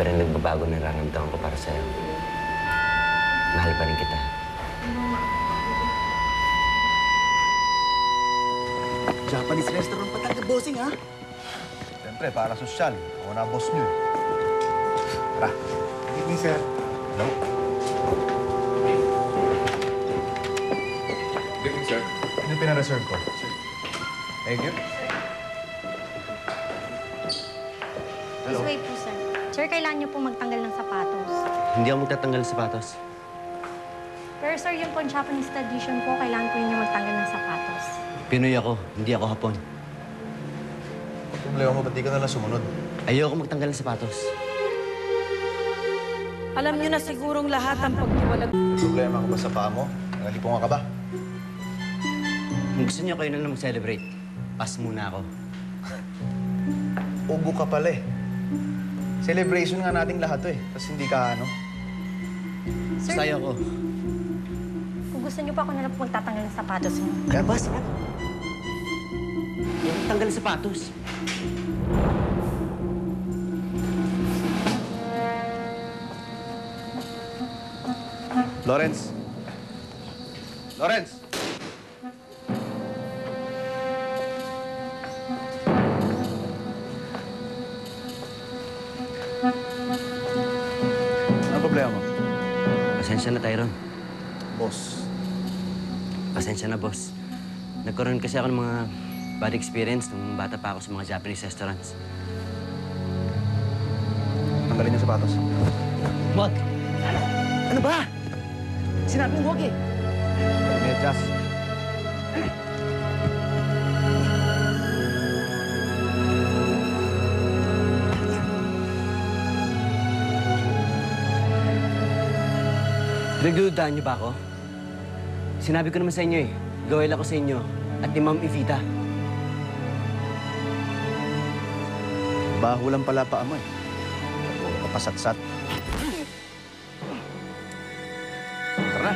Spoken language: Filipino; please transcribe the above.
pa rin nagbabago ng nararamdaman ko para sa'yo. Mahal pa rin kita. Japanese restaurant pa talaga, bossing, ha? Siyempre, para sosyal. Ako na boss niyo. Tara. Good evening, sir. Hello? Good evening, sir. Ano yung pinareserve ko? Thank you. This way po, sir. Sir, kailangan niyo po magtanggal ng sapatos. Hindi ako magtatanggal ng sapatos. Pero sir, yung po Japanese tradition po, kailangan po niyo magtanggal ng sapatos. Pinoy ako, hindi ako Hapon. Problema mo, ba't di ka nalang sumunod? Ayoko magtanggal ng sapatos. Alam niyo na sigurong lahat ang pagtiwalag. Problema ka ba sa paa mo? Nalipungan ka ba? Kung gusto niyo kayo na lang mag-celebrate, pass muna ako. Ubo ka pala eh. Celebration nga nating lahat to eh. Tapos hindi ka ano. Sir, Basta ayoko. kung gusto niyo po, ako na lang po magtatanggal ng sapatos niyo. Kaya basta ka. Ayoko magtanggal ng sapatos. Lawrence! Lawrence! Ano problema mo? Pasensya na, Tyron. Boss. Pasensya na, boss. Nagkaroon kasi ako ng mga bad experience nung bata pa ako sa mga Japanese restaurants. Tanggalin yung sapatos. Wag! Ano ba? Sinabi mo wag eh. Medyas. Nagdududahan niyo ba ako? Sinabi ko naman sa inyo eh. Loyal ako sa inyo at ni Ma'am Evita. Baho lang pala pa mo eh. Puro ka pasatsat. Tara na.